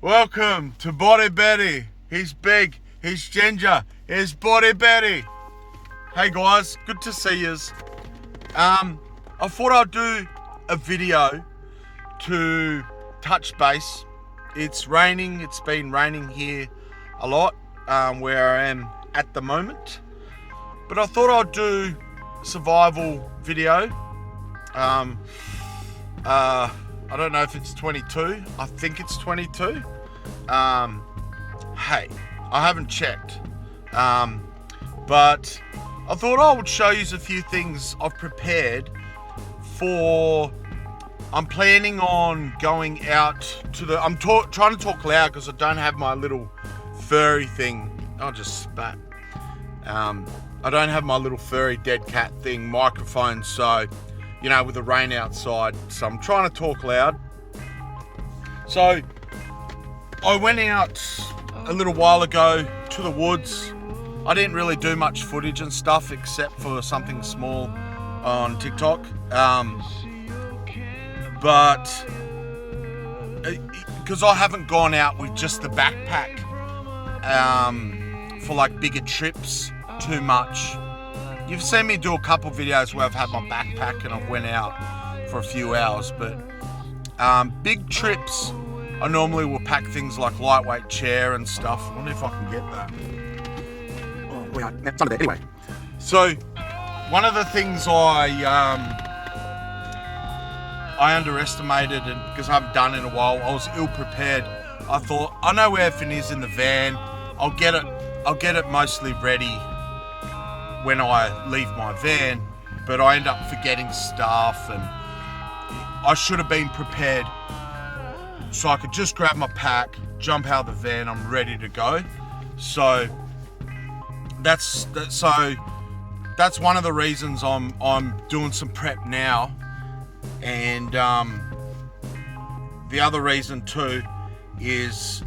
Welcome to Body Betty. He's big, he's ginger, he's Body Betty. Hey guys, good to see yous. I thought I'd do a video to touch base. It's raining, it's been raining here a lot where I am at the moment. But I thought I'd do a survival video. I don't know if it's 22. I think it's 22. Hey, I haven't checked. But I thought I would show you a few things I've prepared for. I'm planning on going out to the... I'm trying to talk loud because I don't have my little furry thing. I'll just spat. I don't have my little furry dead cat thing microphone, so... with the rain outside, so I'm trying to talk loud. So, I went out a little while ago to the woods. I didn't really do much footage and stuff except for something small on TikTok. But, because I haven't gone out with just the backpack for like bigger trips too much. You've seen me do a couple videos where I've had my backpack and I've went out for a few hours, but big trips, I normally will pack things like lightweight chair and stuff. I wonder if I can get that. Oh, well, it's under there. Anyway, so one of the things I underestimated, and because I haven't done it in a while, I was ill prepared. I thought, I know where everything is in the van. I'll get it mostly ready when I leave my van, but I end up forgetting stuff, and I should have been prepared so I could just grab my pack, jump out of the van, I'm ready to go. So that's one of the reasons I'm doing some prep now. And the other reason too is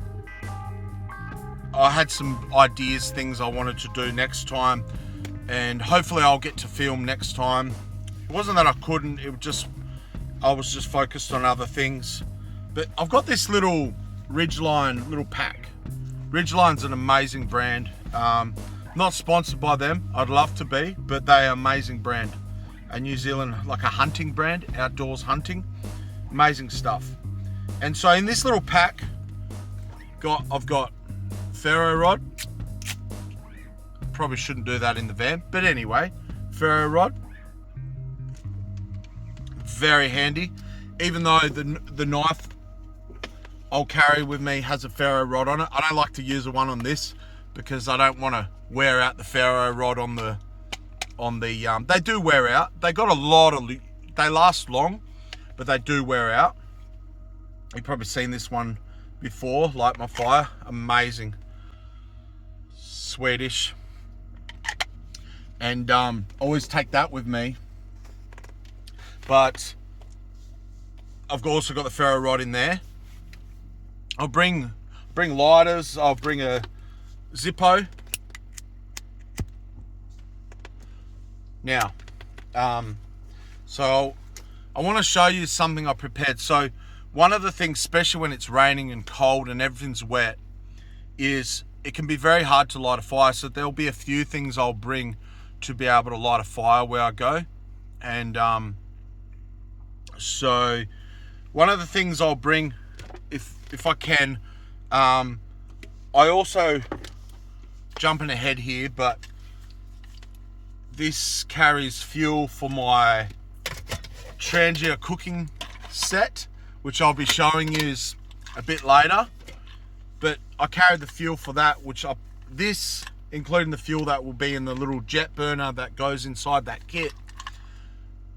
I had some ideas, things I wanted to do next time, and hopefully I'll get to film next time. It wasn't that I couldn't, I was just focused on other things. But I've got this little Ridgeline little pack. Ridgeline's an amazing brand. Not sponsored by them, I'd love to be, but they are an amazing brand. A New Zealand, like a hunting brand, outdoors hunting, amazing stuff. And so in this little pack, I've got ferro rod. Probably shouldn't do that in the van, but anyway, ferro rod, very handy. Even though the knife I'll carry with me has a ferro rod on it, I don't like to use the one on this because I don't want to wear out the ferro rod on the they do wear out. They got a lot of, they last long, but they do wear out. You've probably seen this one before, Light My Fire, amazing, Swedish. And always take that with me. But I've also got the ferro rod in there. I'll bring lighters. I'll bring a Zippo. Now, so I want to show you something I prepared. So one of the things, especially when it's raining and cold and everything's wet, is it can be very hard to light a fire. So there'll be a few things I'll bring to be able to light a fire where I go. And so one of the things I'll bring, if I can, I also, jumping ahead here, but this carries fuel for my Trangia cooking set, which I'll be showing you a bit later. But I carry the fuel for that, this, including the fuel that will be in the little jet burner that goes inside that kit,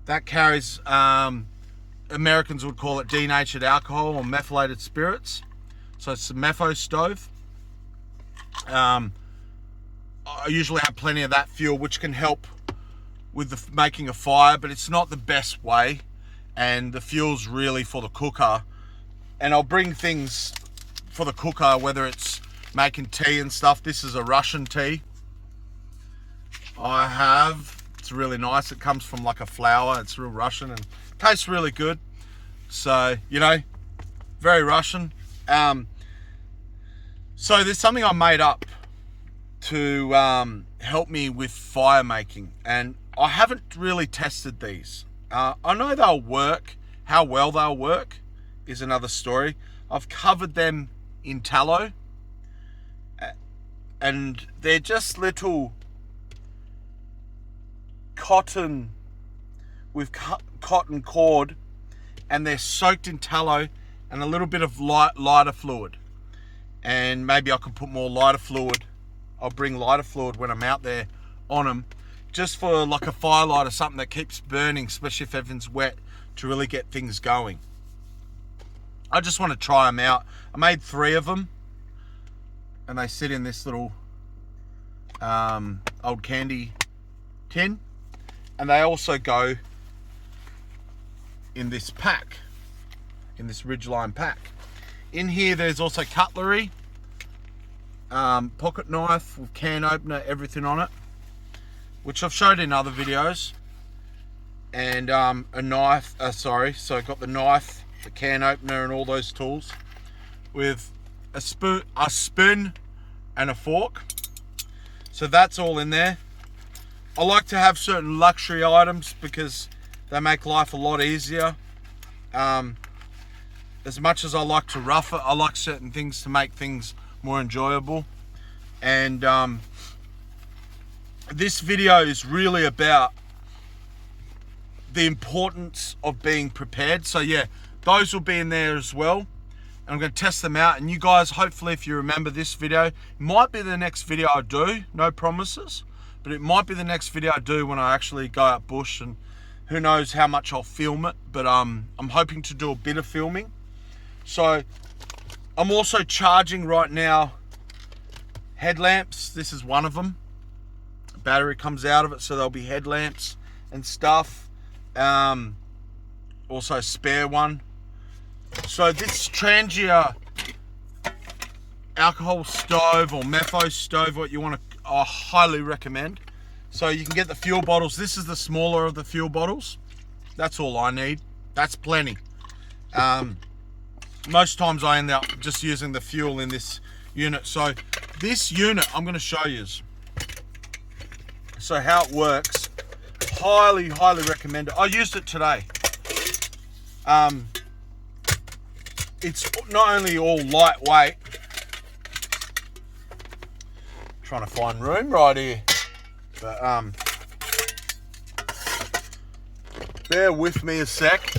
that carries, Americans would call it denatured alcohol or methylated spirits. So it's a metho stove. I usually have plenty of that fuel, which can help with making a fire, but it's not the best way. And the fuel's really for the cooker. And I'll bring things for the cooker, whether it's making tea and stuff. This is a Russian tea I have. It's really nice. It comes from like a flower. It's real Russian and tastes really good. So, very Russian. So there's something I made up to help me with fire making, and I haven't really tested these. I know they'll work. How well they'll work is another story. I've covered them in tallow, and they're just little cotton with cotton cord, and they're soaked in tallow and a little bit of lighter fluid. And maybe I could put more lighter fluid. I'll bring lighter fluid when I'm out there on them, just for like a firelight or something that keeps burning, especially if everything's wet, to really get things going. I just want to try them out. I made 3 of them, and they sit in this little old candy tin, and they also go in this pack, in this Ridgeline pack. In here there's also cutlery, pocket knife with can opener, everything on it, which I've showed in other videos, and a knife, so I got the knife, the can opener and all those tools, with a spoon and a fork. So that's all in there. I like to have certain luxury items because they make life a lot easier. As much as I like to rough it, I like certain things to make things more enjoyable. And this video is really about the importance of being prepared. So yeah, those will be in there as well, and I'm going to test them out. And you guys, hopefully, if you remember this video, it might be the next video I do, no promises, but it might be the next video I do when I actually go out bush, and who knows how much I'll film it, but I'm hoping to do a bit of filming. So I'm also charging right now headlamps. This is one of them. A battery comes out of it, so there'll be headlamps and stuff. Also a spare one. So this Trangia alcohol stove or Mepho stove, what you want to, I highly recommend. So you can get the fuel bottles. This is the smaller of the fuel bottles. That's all I need. That's plenty. Most times I end up just using the fuel in this unit. So this unit I'm going to show you. So how it works, highly recommend it. I used it today. It's not only all lightweight, trying to find room right here, but bear with me a sec.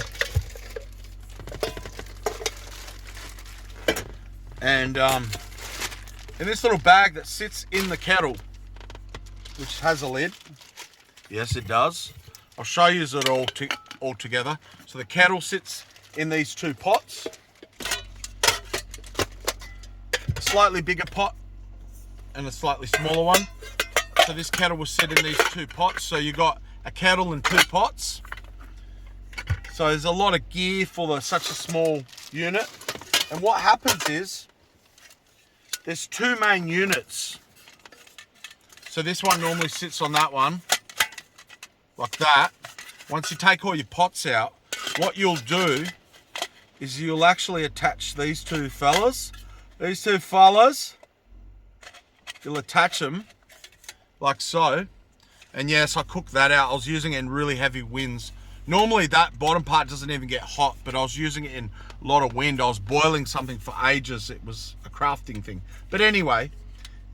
And in this little bag that sits in the kettle, which has a lid, yes it does, I'll show you it all together. So the kettle sits in these 2 pots, a slightly bigger pot and a slightly smaller one. So this kettle will sit in these 2 pots. So you got a kettle and 2 pots. So there's a lot of gear for such a small unit. And what happens is there's 2 main units. So this one normally sits on that one, like that. Once you take all your pots out, what you'll do is you'll actually attach these 2 fellas. These 2 fellas, you'll attach them like so. And yes, I cooked that out. I was using it in really heavy winds. Normally that bottom part doesn't even get hot, but I was using it in a lot of wind. I was boiling something for ages. It was a crafting thing. But anyway,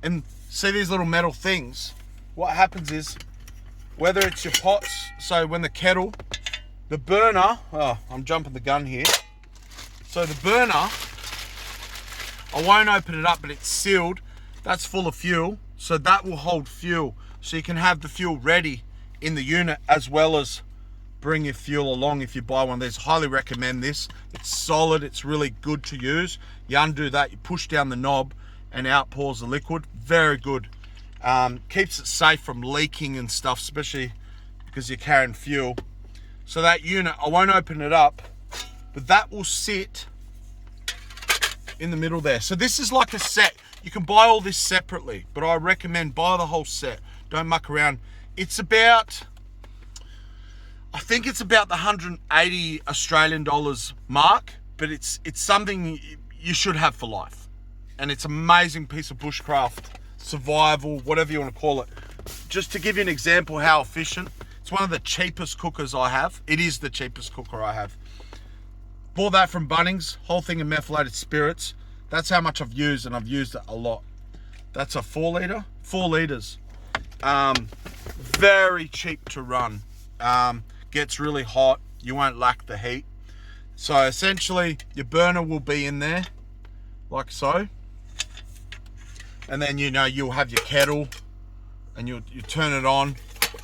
and see these little metal things? What happens is, whether it's your pots, so when the kettle, the burner, oh, I'm jumping the gun here. So the burner, I won't open it up, but it's sealed. That's full of fuel. So that will hold fuel. So you can have the fuel ready in the unit, as well as bring your fuel along if you buy one of these. Highly recommend this. It's solid, it's really good to use. You undo that, you push down the knob and out pours the liquid. Very good. Keeps it safe from leaking and stuff, especially because you're carrying fuel. So that unit, I won't open it up, but that will sit in the middle there. So this is like a set. You can buy all this separately, but I recommend buy the whole set. Don't muck around. It's about, I think it's about the 180 Australian dollars mark, but it's something you should have for life. and it's an amazing piece of bushcraft, survival, whatever you want to call it. Just to give you an example how efficient, it's one of the cheapest cookers I have. It is the cheapest cooker I have. Bought that from Bunnings, whole thing of methylated spirits. That's how much I've used, and I've used it a lot. That's a 4 litre, 4 litres. Very cheap to run. Gets really hot, you won't lack the heat. So essentially your burner will be in there, like so. And then you'll have your kettle, and you turn it on,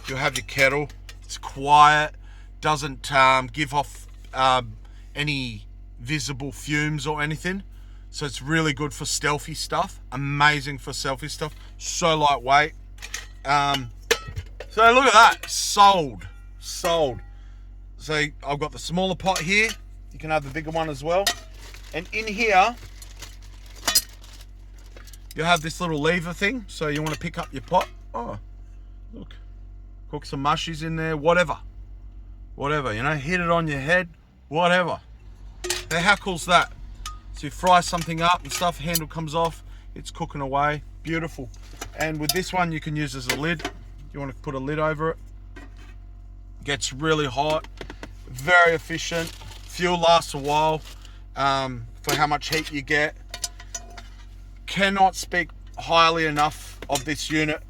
you'll have your kettle. It's quiet, doesn't give off any visible fumes or anything. So it's really good for stealthy stuff. Amazing for stealthy stuff. So lightweight. So look at that. Sold. So I've got the smaller pot here. You can have the bigger one as well. And in here, you have this little lever thing. So you want to pick up your pot. Oh, look. Cook some mushies in there. Whatever, hit it on your head. Whatever. How cool's that? So you fry something up and stuff, handle comes off, it's cooking away. Beautiful. And with this one, you can use as a lid. You want to put a lid over it. Gets really hot, very efficient. Fuel lasts a while for how much heat you get. Cannot speak highly enough of this unit.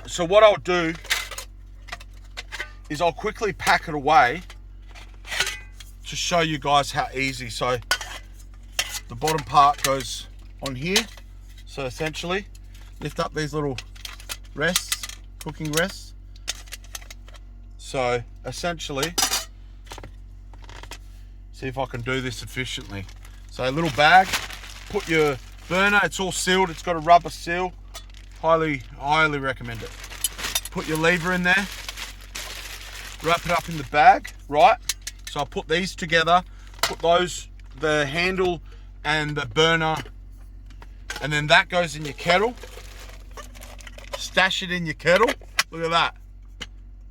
So what I'll do is I'll quickly pack it away to show you guys how easy. So the bottom part goes on here. So essentially, lift up these little rests, cooking rests. So essentially, see if I can do this efficiently. So a little bag, put your burner, it's all sealed, it's got a rubber seal. Highly recommend it. Put your lever in there, wrap it up in the bag, right? So I'll put these together, put the handle and the burner, and then that goes in your kettle. Stash it in your kettle. Look at that.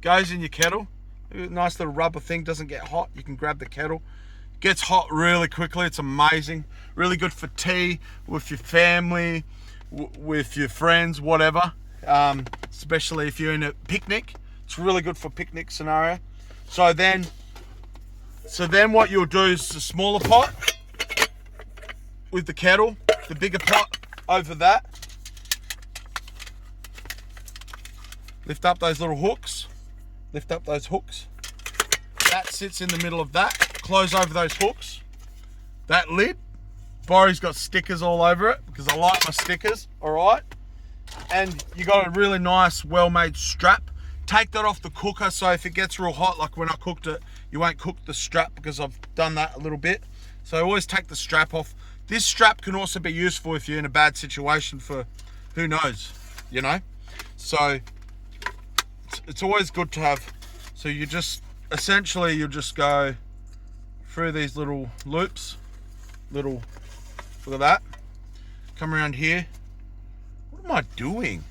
Goes in your kettle. Nice little rubber thing, doesn't get hot. You can grab the kettle. Gets hot really quickly. It's amazing. Really good for tea, with your family, with your friends, whatever. Especially if you're in a picnic. It's really good for picnic scenario. So then what you'll do is the smaller pot with the kettle, the bigger pot over that. Lift up those little hooks. Lift up those hooks. That sits in the middle of that. Close over those hooks. That lid, Borry's got stickers all over it because I like my stickers, all right? And you got a really nice, well-made strap. Take that off the cooker, so if it gets real hot, like when I cooked it, you won't cook the strap because I've done that a little bit. So always take the strap off. This strap can also be useful if you're in a bad situation for who knows, So it's always good to have. So you just, essentially you'll just go through these little loops, look at that. Come around here. What am I doing?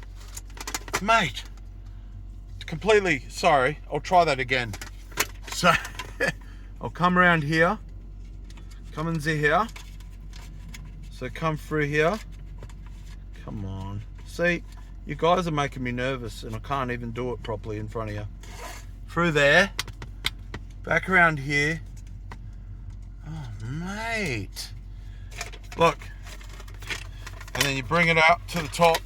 Mate. Completely, sorry, I'll try that again. So I'll come around here, come into here. So come through here. Come on. See, you guys are making me nervous and I can't even do it properly in front of you. Through there, back around here. Oh, mate. Look. And then you bring it up to the top,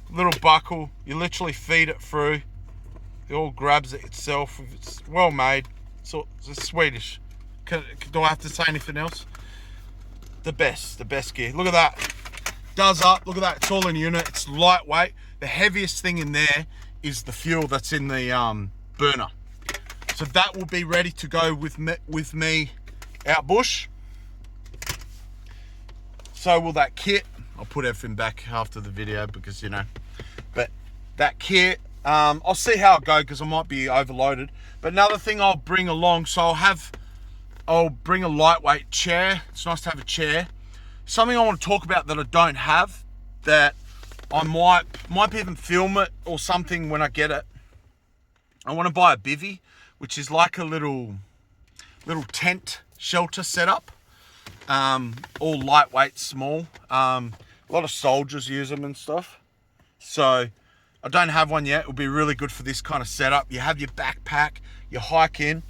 little buckle, you literally feed it through. It all grabs it itself. It's well made. So it's Swedish. Do I have to say anything else? The best gear. Look at that. Does up. Look at that. It's all in a unit. It's lightweight. The heaviest thing in there is the fuel that's in the burner. So that will be ready to go with me out bush. So will that kit. I'll put everything back after the video because but that kit. I'll see how it goes because I might be overloaded. But another thing I'll bring along, so I'll bring a lightweight chair. It's nice to have a chair. Something I want to talk about that I don't have, that I might even film it or something when I get it. I want to buy a bivvy, which is like a little tent shelter setup. all lightweight, small. A lot of soldiers use them and stuff. So I don't have one yet. It will be really good for this kind of setup. You have your backpack, you hike in.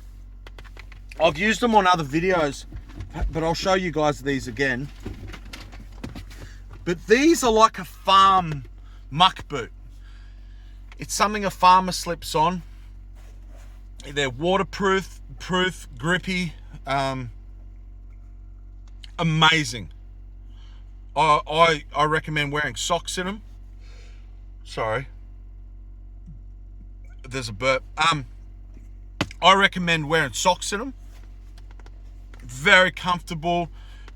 I've used them on other videos, but I'll show you guys these again. But these are like a farm muck boot. It's something a farmer slips on. They're waterproof, grippy, amazing. I recommend wearing socks in them. Sorry, there's a burp. I recommend wearing socks in them. Very comfortable,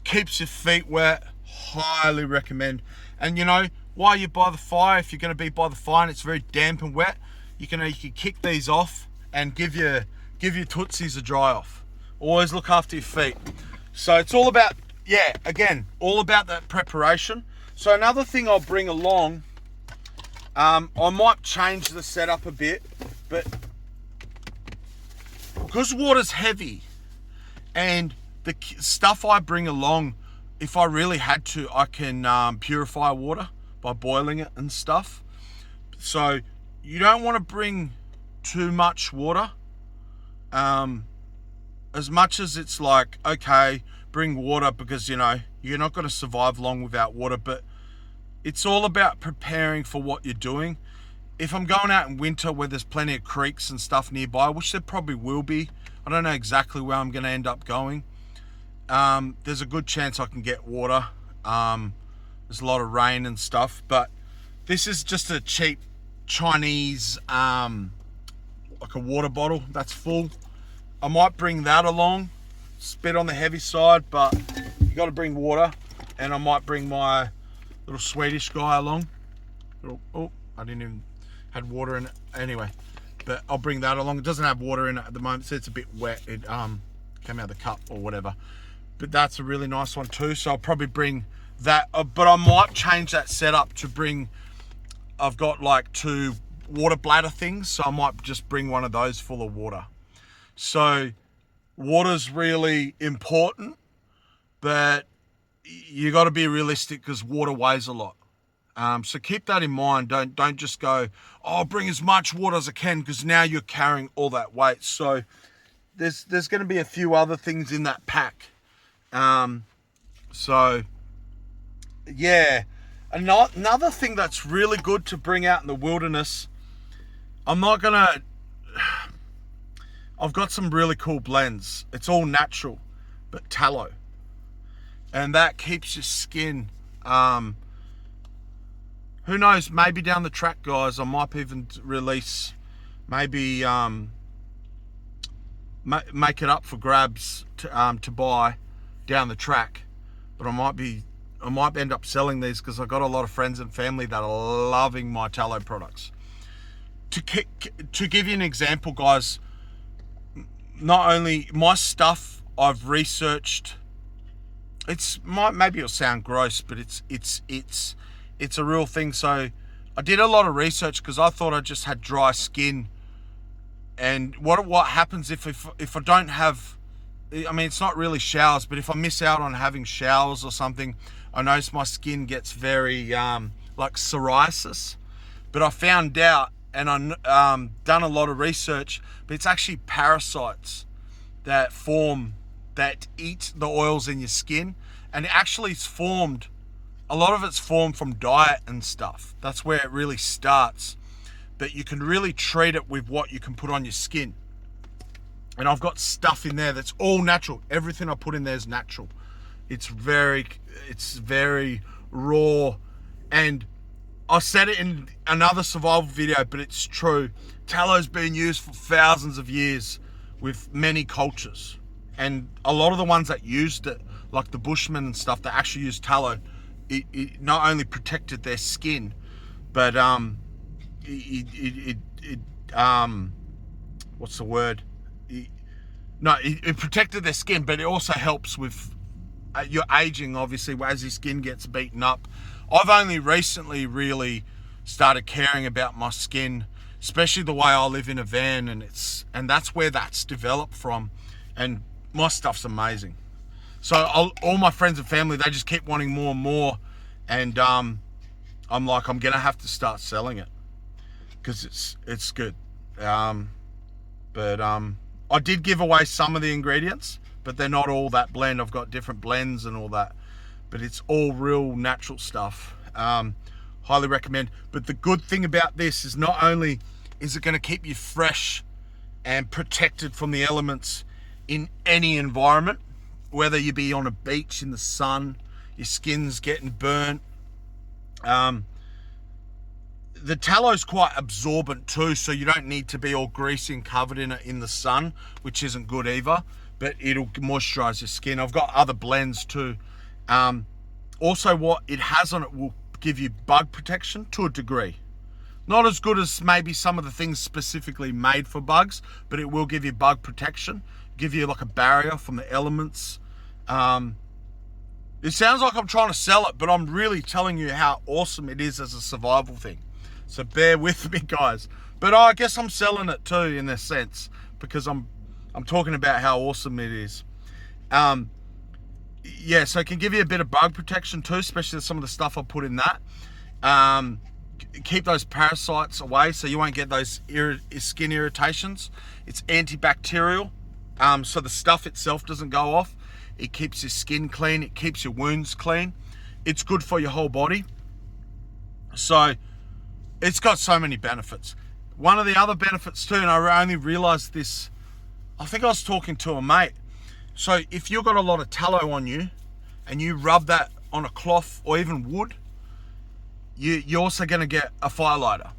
keeps your feet wet. Highly recommend. And you know, while you're by the fire, if you're going to be by the fire and it's very damp and wet, you can kick these off and give your tootsies a dry off. Always look after your feet. So it's all about, yeah, again, all about that preparation. So another thing I'll bring along, I might change the setup a bit, but because water's heavy and the stuff I bring along, if I really had to, I can purify water by boiling it and stuff. So you don't want to bring too much water. As much as it's like, okay, bring water because, you know, you're not going to survive long without water, but it's all about preparing for what you're doing. If I'm going out in winter where there's plenty of creeks and stuff nearby, which there probably will be, I don't know exactly where I'm going to end up going. There's a good chance I can get water. There's a lot of rain and stuff, but this is just a cheap Chinese, like a water bottle that's full. I might bring that along. It's a bit on the heavy side, but you got to bring water. And I might bring my little Swedish guy along. Oh, I didn't even had water in it anyway, but I'll bring that along. It doesn't have water in it at the moment, so it's a bit wet. It came out of the cup or whatever, but that's a really nice one too. So I'll probably bring that, but I might change that setup to bring, I've got like 2 water bladder things, so I might just bring one of those full of water. So water's really important, but you got to be realistic because water weighs a lot. So keep that in mind. Don't just go, oh, bring as much water as I can, because now you're carrying all that weight. So there's going to be a few other things in that pack. So yeah, another thing that's really good to bring out in the wilderness, I've got some really cool blends. It's all natural, but tallow. And that keeps your skin, who knows, maybe down the track, guys, I might even release, maybe make it up for grabs to buy down the track. But I might end up selling these because I've got a lot of friends and family that are loving my tallow products. To give you an example, guys, not only my stuff I've researched, maybe it'll sound gross, but it's a real thing. So I did a lot of research because I thought I just had dry skin. And what happens if I don't have, I mean, it's not really showers, but if I miss out on having showers or something, I notice my skin gets very like psoriasis. But I found out, and I done a lot of research, but it's actually parasites that eat the oils in your skin, and it actually is formed, a lot of it's formed from diet and stuff. That's where it really starts. But you can really treat it with what you can put on your skin. And I've got stuff in there that's all natural. Everything I put in there is natural. It's very raw. And I said it in another survival video, but it's true. Tallow's been used for thousands of years with many cultures. And a lot of the ones that used it, like the Bushmen and stuff, that actually used tallow, it not only protected their skin, but what's the word? It protected their skin, but it also helps with your aging, obviously, as your skin gets beaten up. I've only recently really started caring about my skin, especially the way I live in a van, and that's where that's developed from. And my stuff's amazing. So all my friends and family, they just keep wanting more and more. And I'm like, I'm going to have to start selling it because it's good. But I did give away some of the ingredients, but they're not all that blend. I've got different blends and all that, but it's all real natural stuff. Highly recommend. But the good thing about this is not only is it going to keep you fresh and protected from the elements in any environment, whether you be on a beach in the sun, your skin's getting burnt. The tallow is quite absorbent too, so you don't need to be all greasy and covered in it in the sun, which isn't good either, but it'll moisturize your skin. I've got other blends too. Also, what it has on it will give you bug protection to a degree. Not as good as maybe some of the things specifically made for bugs, but it will give you bug protection, give you like a barrier from the elements. It sounds like I'm trying to sell it, but I'm really telling you how awesome it is as a survival thing. So bear with me, guys. But I guess I'm selling it too in a sense, because I'm talking about how awesome it is. Yeah, so it can give you a bit of bug protection too, especially some of the stuff I put in that. Keep those parasites away so you won't get those skin irritations. It's antibacterial, so the stuff itself doesn't go off. It keeps your skin clean. It keeps your wounds clean. It's good for your whole body. So it's got so many benefits. One of the other benefits too, and I only realized this, I think I was talking to a mate. So if you've got a lot of tallow on you and you rub that on a cloth or even wood, you're also going to get a fire lighter.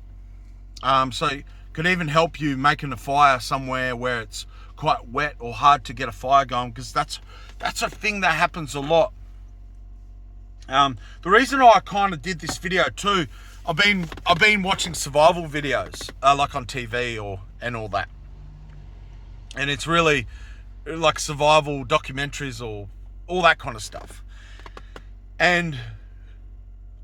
So it could even help you making a fire somewhere where it's quite wet or hard to get a fire going, because that's a thing that happens a lot. The reason I kind of did this video too, I've been watching survival videos like on TV and all that, and it's really like survival documentaries or all that kind of stuff. And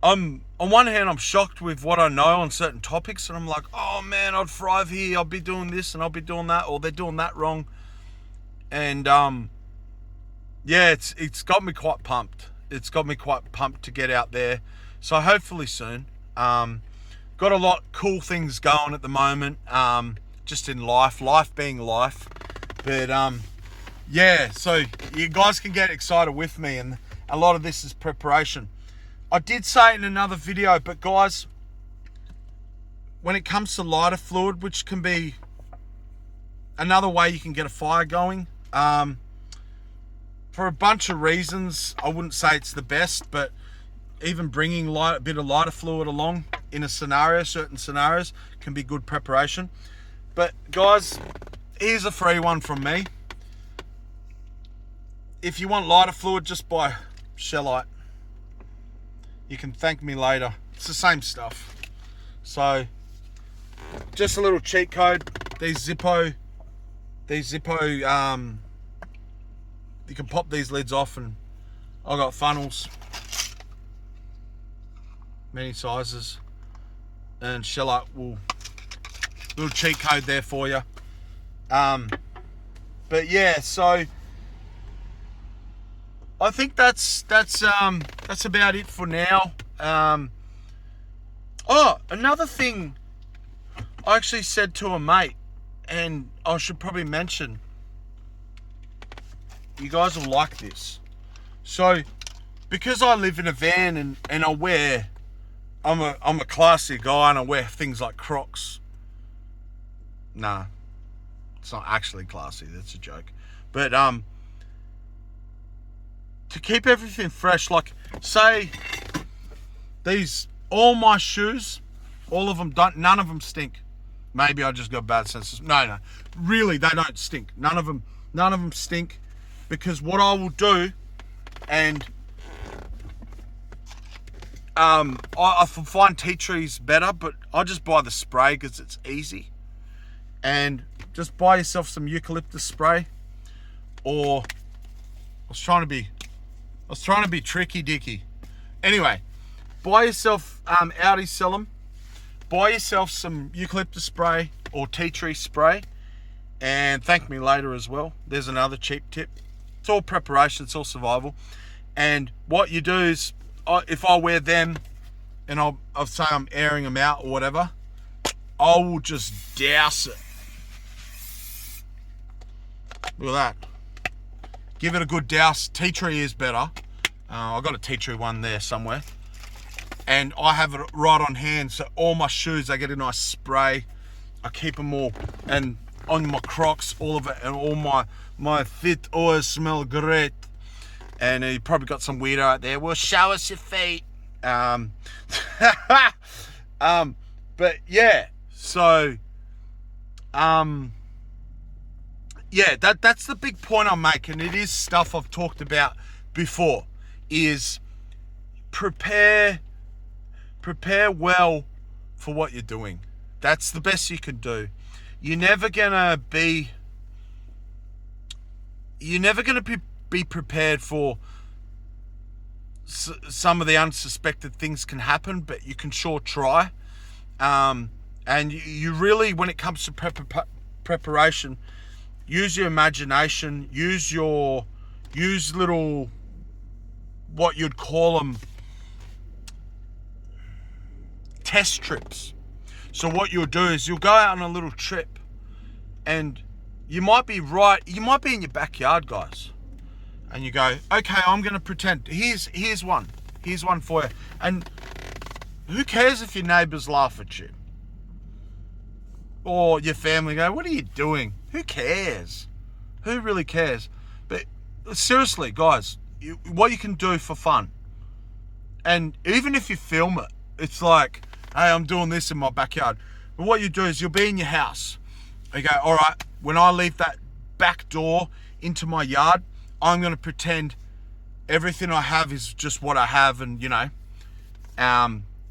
on one hand, I'm shocked with what I know on certain topics, and I'm like, oh man, I'd thrive here, I'll be doing this and I'll be doing that, or they're doing that wrong. And yeah, it's got me quite pumped. It's got me quite pumped to get out there. So hopefully soon. Got a lot of cool things going at the moment, just in life being life. But yeah, so you guys can get excited with me, and a lot of this is preparation. I did say it in another video, but guys, when it comes to lighter fluid, which can be another way you can get a fire going, for a bunch of reasons, I wouldn't say it's the best, but even bringing a bit of lighter fluid along in a scenario, certain scenarios, can be good preparation. But guys, here's a free one from me. If you want lighter fluid, just buy Shellite. You can thank me later. It's the same stuff. So, just a little cheat code. These Zippo, you can pop these lids off, and I've got funnels, many sizes, and Shellite will, little cheat code there for you. But yeah, so I think that's about it for now. Oh, another thing I actually said to a mate, and I should probably mention, you guys will like this. So, because I live in a van and I'm a classy guy and I wear things like Crocs. Nah, it's not actually classy, that's a joke. But to keep everything fresh, like say all my shoes, all of them none of them stink. Maybe I just got bad senses. No, really, they don't stink. None of them stink, because what I will do, and I find tea trees better, but I just buy the spray because it's easy. And just buy yourself some eucalyptus spray, or I was trying to be tricky dicky. Anyway, buy yourself Audi sell them. Buy yourself some eucalyptus spray or tea tree spray, and thank me later as well. There's another cheap tip. It's all preparation, it's all survival. And what you do is, if I wear them and I'll say I'm airing them out or whatever, I will just douse it. Look at that. Give it a good douse. Tea tree is better. I've got a tea tree one there somewhere. And I have it right on hand, so all my shoes, I get a nice spray. I keep them all, and on my Crocs, all of it, and all my feet always smell great. And you probably got some weirdo out there, well, show us your feet. But yeah, so, yeah, that's the big point I'm making. It is stuff I've talked about before, is prepare well for what you're doing. That's the best you can do. You're never gonna be prepared for some of the unsuspected things can happen, but you can sure try. And you really, when it comes to preparation, use your imagination, use little, what you'd call them, test trips. So what you'll do is you'll go out on a little trip, and you might be in your backyard, guys, and you go, okay, I'm going to pretend, here's one for you. And who cares if your neighbours laugh at you? Or your family go, what are you doing? Who cares? Who really cares? But seriously, guys, what you can do for fun, and even if you film it, it's like, hey, I'm doing this in my backyard. But what you do is you'll be in your house. You go, all right, when I leave that back door into my yard, I'm going to pretend everything I have is just what I have, and, you know,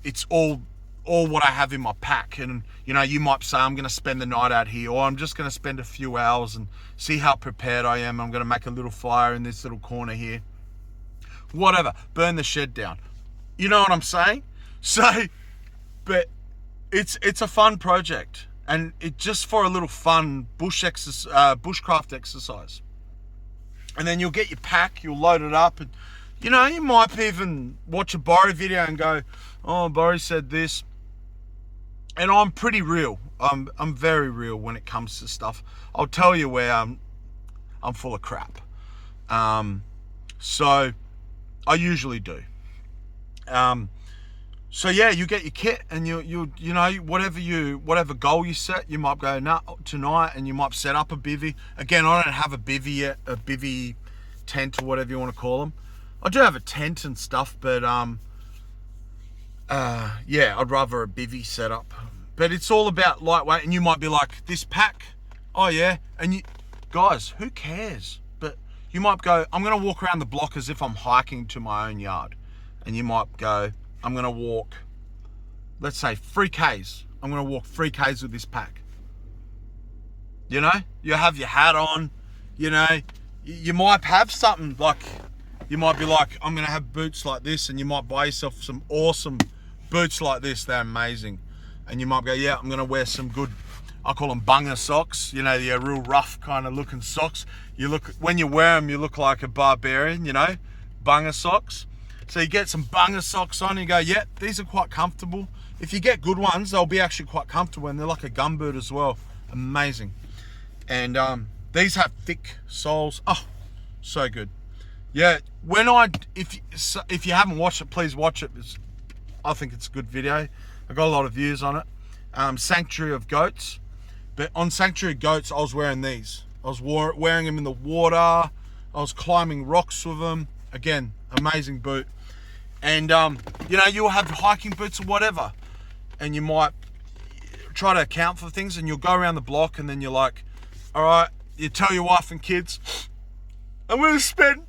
it's all what I have in my pack. And, you know, you might say, I'm going to spend the night out here, or I'm just going to spend a few hours and see how prepared I am. I'm going to make a little fire in this little corner here. Whatever. Burn the shed down. You know what I'm saying? So, but it's a fun project, and it just for a little fun bushcraft exercise. And then you'll get your pack, you'll load it up, and, you know, you might even watch a Borry video and go, oh, Borry said this. And I'm pretty real. I'm very real when it comes to stuff. I'll tell you where I'm full of crap. So I usually do. So yeah, you get your kit, and you know, whatever goal you set, you might go, nah, tonight, and you might set up a bivvy. Again, I don't have a bivvy yet, a bivvy tent or whatever you want to call them. I do have a tent and stuff, but yeah, I'd rather a bivvy setup. But it's all about lightweight, and you might be like, this pack, oh yeah, and guys, who cares? But you might go, I'm gonna walk around the block as if I'm hiking to my own yard, and you might go, I'm going to walk, let's say 3Ks. I'm going to walk 3Ks with this pack. You know, you have your hat on, you know, you might have something like, you might be like, I'm going to have boots like this, and you might buy yourself some awesome boots like this. They're amazing. And you might go, yeah, I'm going to wear some good, I call them bunga socks, you know, the real rough kind of looking socks. When you wear them, you look like a barbarian, you know, bunga socks. So you get some bunga socks on, and you go, yeah, these are quite comfortable. If you get good ones, they'll be actually quite comfortable, and they're like a gumboot as well. Amazing. And these have thick soles. Oh, so good. Yeah, if you haven't watched it, please watch it. I think it's a good video. I got a lot of views on it. Sanctuary of Goats. But on Sanctuary of Goats, I was wearing these. I was wearing them in the water. I was climbing rocks with them. Again, amazing boot. And you know, you'll have hiking boots or whatever, and you might try to account for things, and you'll go around the block, and then you're like, all right, you tell your wife and kids, I'm gonna spend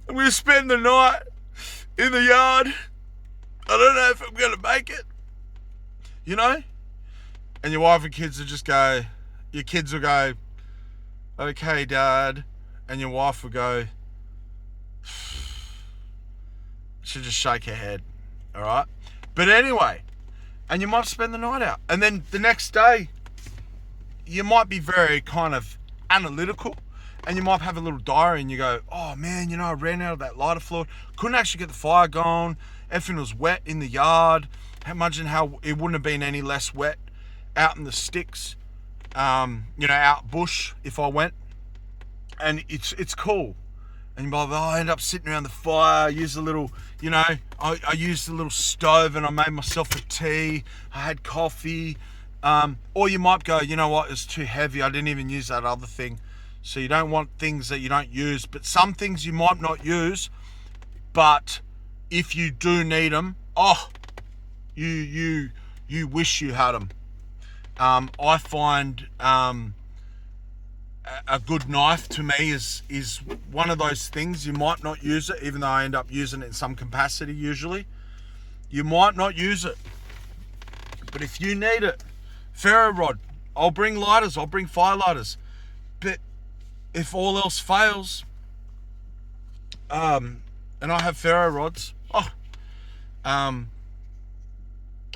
the night in the yard. I don't know if I'm gonna make it, you know. And your wife and kids will just go, your kids will go, okay, Dad, and your wife will go, she'll just shake her head, all right? But anyway, and you might spend the night out. And then the next day, you might be very kind of analytical, and you might have a little diary and you go, oh man, I ran out of that lighter fluid, couldn't actually get the fire going, everything was wet in the yard. Imagine how it wouldn't have been any less wet out in the sticks, out bush if I went. And it's cool. And I end up sitting around the fire, use a little, I used a little stove and I made myself a tea, I had coffee. Or you might go, you know what, it's too heavy, I didn't even use that other thing. So you don't want things that you don't use, but some things you might not use, but if you do need them, you wish you had them. I find a good knife to me is one of those things. You might not use it, even though I end up using it in some capacity usually. You might not use it, but if you need it, ferro rod, I'll bring lighters, I'll bring fire lighters. But if all else fails, and I have ferro rods,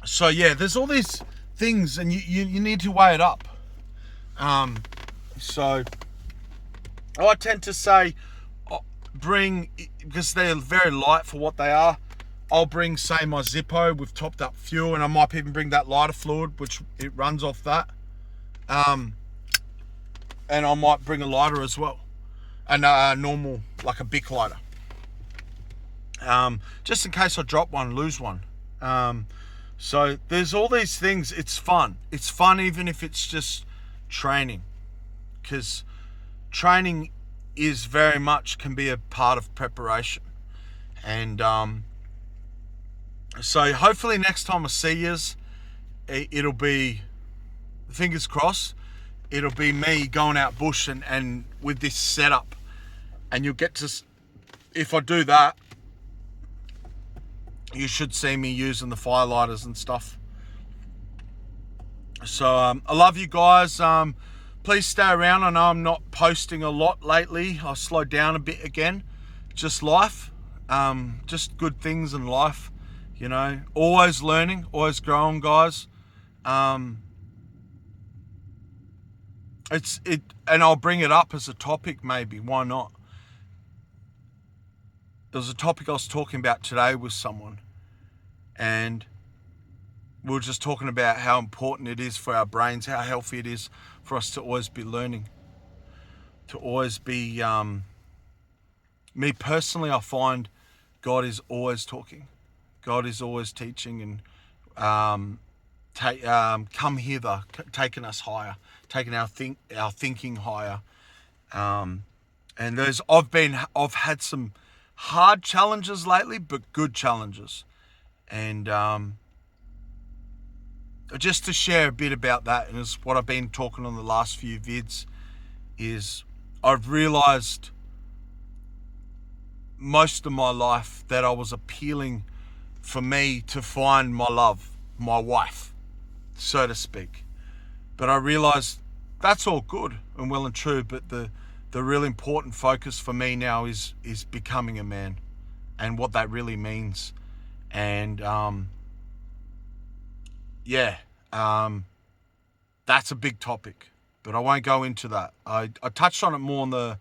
so yeah, there's all these things, and you need to weigh it up. So I tend to say bring, because they're very light for what they are, I'll bring, say, my Zippo with topped up fuel, and I might even bring that lighter fluid, which it runs off that. And I might bring a lighter as well, and a normal, like a Bic lighter, just in case I drop one, lose one. So there's all these things. It's fun. It's fun even if it's just training, because training is very much can be a part of preparation. And so hopefully next time I see yous, it'll be, fingers crossed, it'll be me going out bush and with this setup, and you'll get to, if I do that, you should see me using the fire lighters and stuff. So I love you guys. Please stay around. I know I'm not posting a lot lately. I slowed down a bit again. Just life, just good things in life, always learning, always growing, guys. And I'll bring it up as a topic, maybe, why not? There was a topic I was talking about today with someone, and we were just talking about how important it is for our brains, how healthy it is for us to always be learning, to always be, me personally, I find God is always talking. God is always teaching and come hither, taking us higher, taking our thinking higher. And I've had some hard challenges lately, but good challenges. And just to share a bit about that, and it's what I've been talking on the last few vids, is I've realized most of my life that I was appealing for me to find my love, my wife, so to speak. But I realized that's all good and well and true, but the real important focus for me now is becoming a man and what that really means. And that's a big topic, but I won't go into that. I touched on it more on I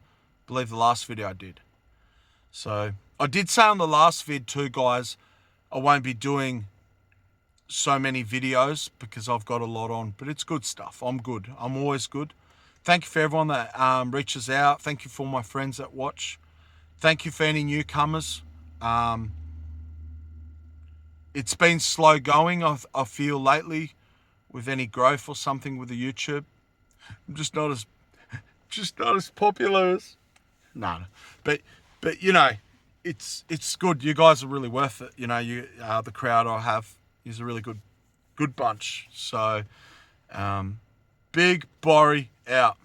believe the last video I did. So I did say on the last vid too, guys, I won't be doing so many videos because I've got a lot on, but it's good stuff. I'm good. I'm always good. Thank you for everyone that reaches out. Thank you for my friends that watch. Thank you for any newcomers. It's been slow going, I feel, lately, with any growth or something with the YouTube. I'm just not as popular as but it's good. You guys are really worth it. The crowd I have is a really good bunch. So Big Borry out.